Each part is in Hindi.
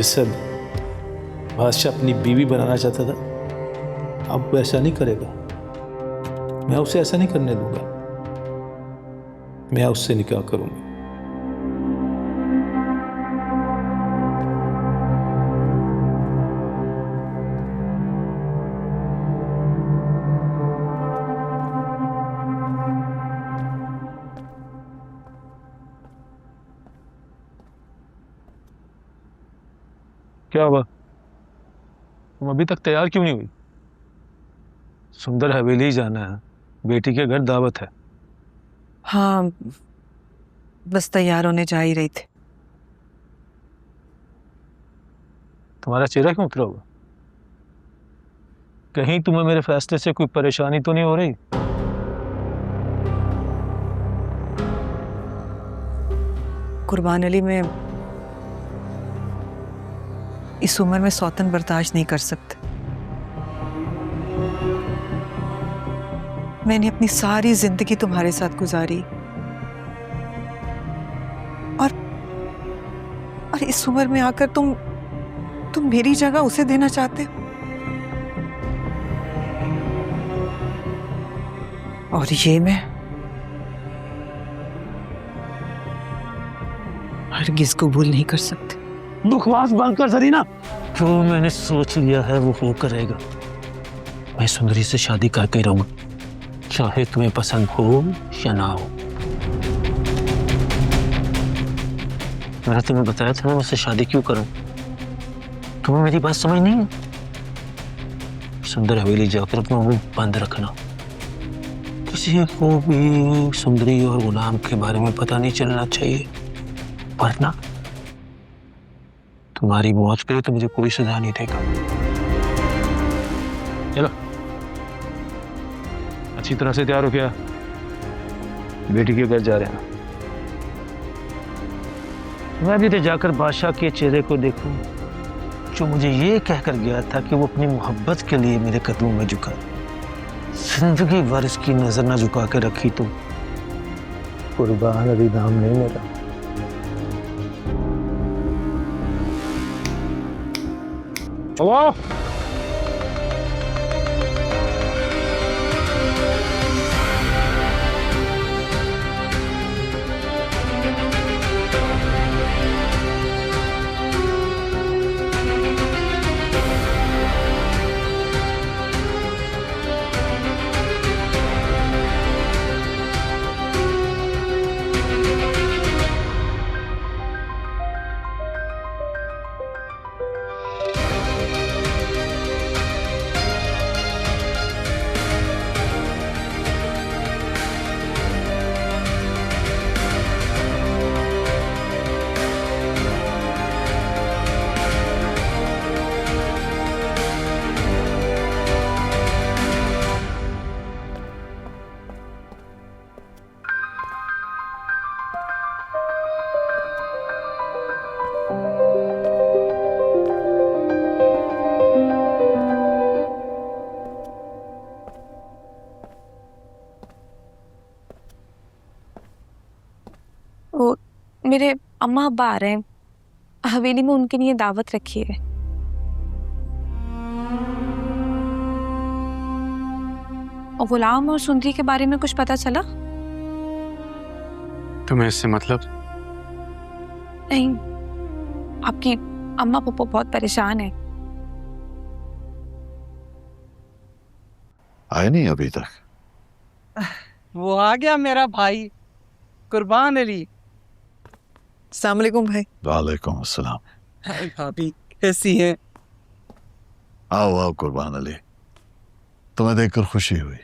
जिससे बादशाह अपनी बीवी बनाना चाहता था, अब वो ऐसा नहीं करेगा। मैं उसे ऐसा नहीं करने दूंगा। मैं उससे निकाह करूंगा। क्या हुआ? तुम अभी तक तैयार क्यों नहीं हुई? सुंदर हवेली जाना है, बेटी के घर दावत है। हाँ, बस तैयार होने जा ही रही थी। तुम्हारा चेहरा क्यों उतरा हुआ? कहीं तुम्हें मेरे फैसले से कोई परेशानी तो नहीं हो रही? कुर्बान अली, में इस उम्र में सौतन बर्दाश्त नहीं कर सकते। मैंने अपनी सारी जिंदगी तुम्हारे साथ गुजारी और इस उम्र में आकर तुम मेरी जगह उसे देना चाहते हो। और ये मैं हरगिज़ कबूल नहीं कर सकती। बकवास बंद कर सरीना। जो मैंने सोच लिया है वो करेगा। मैं सुंदरी से शादी करके रहूंगा, चाहे तुम्हें पसंद हो या ना हो। मैंने तुम्हें बताया था मैं उससे शादी क्यों करूं। तुम्हें मेरी बात समझ नहीं है? सुंदर हवेली जाकर अपना मुंह बंद रखना। किसी को भी सुंदरी और गुलाम के बारे में पता नहीं चलना चाहिए, वरना तुम्हारी मौत पे तो मुझे कोई सजा नहीं देगा। चलो, अच्छी तरह से तैयार हो गया, बेटी के घर जा रहे हैं। मैं भी तो जाकर बादशाह के चेहरे को देखूं, जो मुझे ये कहकर गया था कि वो अपनी मोहब्बत के लिए मेरे कदमों में झुका। जिंदगी भर इसकी नजर न झुका के रखी तो कुर्बान अली नाम नहीं मेरा। हेलो, वो मेरे अम्मा अब्बा आ रहे हैं, हवेली में उनके लिए दावत रखी है। और गुलाम और सुंदरी के बारे में कुछ पता चला? तुम्हें इससे मतलब? नहीं, आपकी अम्मा पप्पो बहुत परेशान है। आए नहीं अभी तक? वो आ गया मेरा भाई कुर्बान अली। अस्सलाम वालेकुम भाई। वालेकुम अस्सलाम। हाय भाभी, कैसी हैं? आओ आओ कुर्बान अली, तुम्हें देखकर खुशी हुई।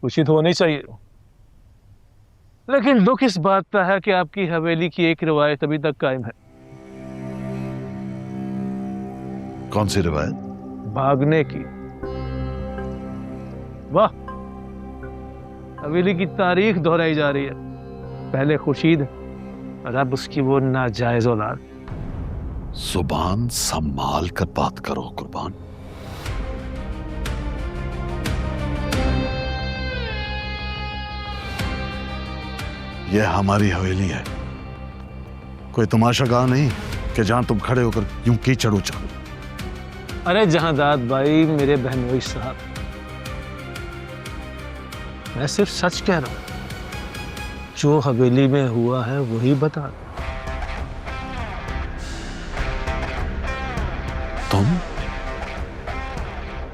खुशी तो होनी चाहिए, लेकिन दुख इस बात का है कि आपकी हवेली की एक रिवायत अभी तक कायम है। कौन सी रिवायत? भागने की। वाह, हवेली की तारीख दोहराई जा रही है। पहले खुर्शीद और अब उसकी वो नाजायज औलाद। जुबान संभाल कर बात करो कुर्बान। यह हमारी हवेली है, कोई तमाशागाह नहीं। कि जहां तुम खड़े होकर यूं कीचड़ उछालो। अरे जहांदाद भाई, मेरे बहनोई साहब, मैं सिर्फ सच कह रहा हूं। जो हवेली में हुआ है वही बता।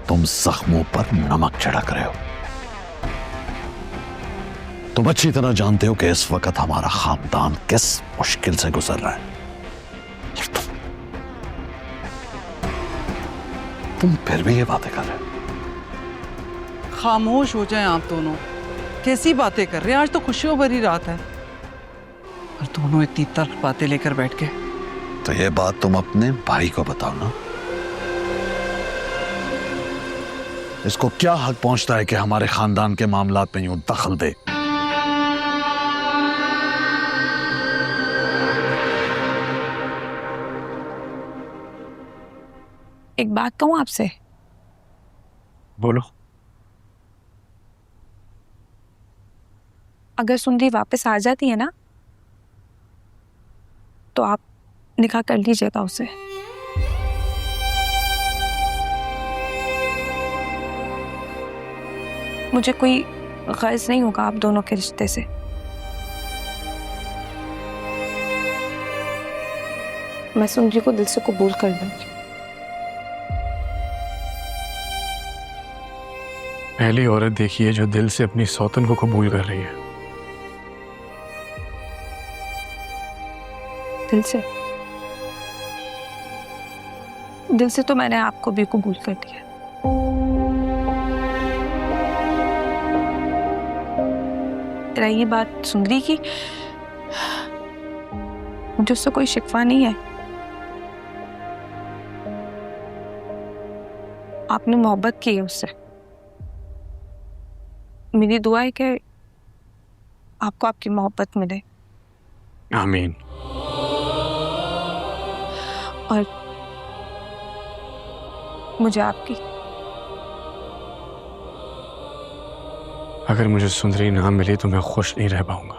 तुम जख्मों पर नमक छिड़क रहे हो। तुम अच्छी तरह जानते हो कि इस वक्त हमारा खानदान किस मुश्किल से गुजर रहा है। तुम फिर भी ये बातें कर रहे हो। खामोश हो जाएं आप दोनों। कैसी बातें कर रहे हैं? आज तो खुशियों भरी रात है और दोनों इतनी तल्ख बातें लेकर बैठ के। तो ये बात तुम अपने भाई को बताओ ना। इसको क्या हक पहुंचता है कि हमारे खानदान के मामलात में यूं दखल दे? एक बात कहूँ आपसे? बोलो। अगर सुंदरी वापस आ जाती है ना, तो आप निकाह कर लीजिएगा उसे। मुझे कोई गर्ज नहीं होगा आप दोनों के रिश्ते से। मैं सुंदरी को दिल से कबूल कर लूंगी। पहली औरत देखी है जो दिल से अपनी सौतन को कबूल कर रही है। दिल से तो मैंने आपको भी कबूल कर दिया। रही बात सुंदरी की, मुझे उससे कोई शिकवा नहीं है। आपने मोहब्बत की है उससे। मेरी दुआ है कि आपको आपकी मोहब्बत मिले। आमीन। और मुझे आपकी। अगर मुझे सुंदरी ना मिली तो मैं खुश नहीं रह पाऊंगा।